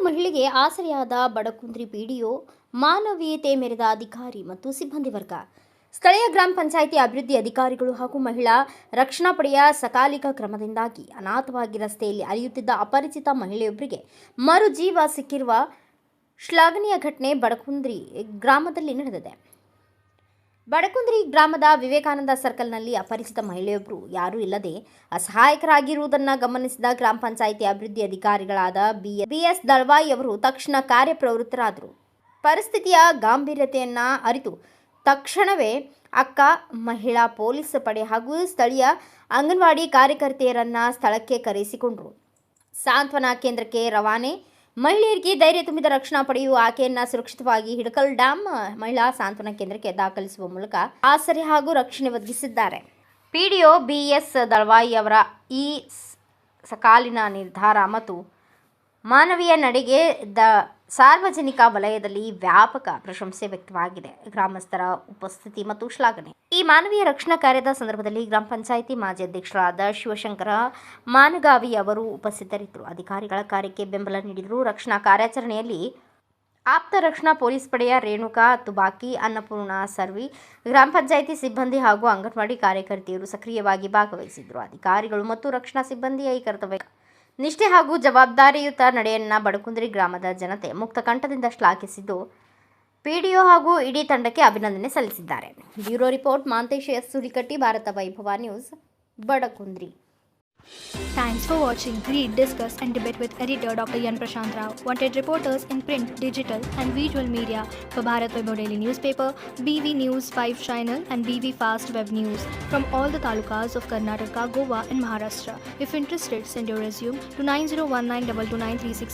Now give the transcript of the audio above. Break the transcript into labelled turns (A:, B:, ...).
A: ಮಹಿಳೆಗೆ ಆಸರೆಯಾದ ಬಡಕುಂದ್ರಿ ಪಿಡಿಒ, ಮಾನವೀಯತೆ ಮೆರೆದ ಅಧಿಕಾರಿ ಮತ್ತು ಸಿಬ್ಬಂದಿ ವರ್ಗ. ಸ್ಥಳೀಯ ಗ್ರಾಮ ಪಂಚಾಯಿತಿ ಅಭಿವೃದ್ಧಿ ಅಧಿಕಾರಿಗಳು ಹಾಗೂ ಮಹಿಳಾ ರಕ್ಷಣಾ ಪಡೆಯ ಸಕಾಲಿಕ ಕ್ರಮದಿಂದಾಗಿ ಅನಾಥವಾಗಿ ರಸ್ತೆಯಲ್ಲಿ ಅಲೆಯುತ್ತಿದ್ದ ಅಪರಿಚಿತ ಮಹಿಳೆಯೊಬ್ಬರಿಗೆ ಮರುಜೀವ ಸಿಕ್ಕಿರುವ ಶ್ಲಾಘನೀಯ ಘಟನೆ ಬಡಕುಂದ್ರಿ ಗ್ರಾಮದಲ್ಲಿ ನಡೆದಿದೆ. ಬಡಕುಂದ್ರಿ ಗ್ರಾಮದ ವಿವೇಕಾನಂದ ಸರ್ಕಲ್ನಲ್ಲಿ ಅಪರಿಚಿತ ಮಹಿಳೆಯೊಬ್ಬರು ಯಾರೂ ಇಲ್ಲದೆ ಅಸಹಾಯಕರಾಗಿರುವುದನ್ನು ಗಮನಿಸಿದ ಗ್ರಾಮ ಪಂಚಾಯಿತಿ ಅಭಿವೃದ್ಧಿ ಅಧಿಕಾರಿಗಳಾದ ಬಿ.ಎಸ್. ದಳವಾಯಿ ಅವರು ತಕ್ಷಣ ಕಾರ್ಯಪ್ರವೃತ್ತರಾದರು. ಪರಿಸ್ಥಿತಿಯ ಗಾಂಭೀರ್ಯತೆಯನ್ನು ಅರಿತು ತಕ್ಷಣವೇ ಅಕ್ಕ, ಮಹಿಳಾ ಪೊಲೀಸ್ ಪಡೆ ಹಾಗೂ ಸ್ಥಳೀಯ ಅಂಗನವಾಡಿ ಕಾರ್ಯಕರ್ತೆಯರನ್ನು ಸ್ಥಳಕ್ಕೆ ಕರೆಸಿಕೊಂಡರು. ಸಾಂತ್ವನ ಕೇಂದ್ರಕ್ಕೆ ರವಾನೆ. ಮಹಿಳೆಯರಿಗೆ ಧೈರ್ಯ ತುಂಬಿದ ರಕ್ಷಣಾ ಪಡೆಯು ಆಕೆಯನ್ನು ಸುರಕ್ಷಿತವಾಗಿ ಹಿಡಕಲ್ ಡ್ಯಾಂ ಮಹಿಳಾ ಸಾಂತ್ವನ ಕೇಂದ್ರಕ್ಕೆ ದಾಖಲಿಸುವ ಮೂಲಕ ಆಸರೆ ಹಾಗೂ ರಕ್ಷಣೆ ಒದಗಿಸಿದ್ದಾರೆ. PDO BS. ದಳವಾಯಿ ಅವರ ಈ ಸಕಾಲಿನ ನಿರ್ಧಾರ ಮತ್ತು ಮಾನವೀಯ ನಡೆಗೆ ಸಾರ್ವಜನಿಕ ವಲಯದಲ್ಲಿ ವ್ಯಾಪಕ ಪ್ರಶಂಸೆ ವ್ಯಕ್ತವಾಗಿದೆ. ಗ್ರಾಮಸ್ಥರ ಉಪಸ್ಥಿತಿ ಮತ್ತು ಶ್ಲಾಘನೆ. ಈ ಮಾನವೀಯ ರಕ್ಷಣಾ ಕಾರ್ಯದ ಸಂದರ್ಭದಲ್ಲಿ ಗ್ರಾಮ ಪಂಚಾಯಿತಿ ಮಾಜಿ ಅಧ್ಯಕ್ಷರಾದ ಶಿವಶಂಕರ ಮಾನಗಾವಿ ಅವರು ಉಪಸ್ಥಿತರಿದ್ದರು. ಅಧಿಕಾರಿಗಳ ಕಾರ್ಯಕ್ಕೆ ಬೆಂಬಲ ನೀಡಿದರು. ರಕ್ಷಣಾ ಕಾರ್ಯಾಚರಣೆಯಲ್ಲಿ ಆಪ್ತ ರಕ್ಷಣಾ ಪೊಲೀಸ್ ಪಡೆಯ ರೇಣುಕಾ ತುಬಾಕಿ, ಅನ್ನಪೂರ್ಣ ಸರ್ವಿ, ಗ್ರಾಮ ಪಂಚಾಯಿತಿ ಸಿಬ್ಬಂದಿ ಹಾಗೂ ಅಂಗನವಾಡಿ ಕಾರ್ಯಕರ್ತೆಯರು ಸಕ್ರಿಯವಾಗಿ ಭಾಗವಹಿಸಿದರು. ಅಧಿಕಾರಿಗಳು ಮತ್ತು ರಕ್ಷಣಾ ಸಿಬ್ಬಂದಿಯ ಈ ಕರ್ತವ್ಯ ನಿಷ್ಠೆ ಹಾಗೂ ಜವಾಬ್ದಾರಿಯುತ ನಡೆಯನ್ನು ಬಡಕುಂದ್ರಿ ಗ್ರಾಮದ ಜನತೆ ಮುಕ್ತ ಕಂಠದಿಂದ ಶ್ಲಾಘಿಸಿದ್ದು, ಪಿಡಿಒ ಹಾಗೂ ಇಡೀ ತಂಡಕ್ಕೆ ಅಭಿನಂದನೆ ಸಲ್ಲಿಸಿದ್ದಾರೆ. Bureau report Mantesh S. Sulikatti, Bharata Vaibhava news, Badakundri.
B: Thanks for watching. Read, discuss and debate with editor Dr. Yan Prashant Rao. Wanted reporters in print, digital and visual media for Bharat Vaibhav Daily Newspaper, BV News 5 Channel and BV Fast Web News from all the talukas of Karnataka, Goa and Maharashtra. If interested, send your resume to 9019229369.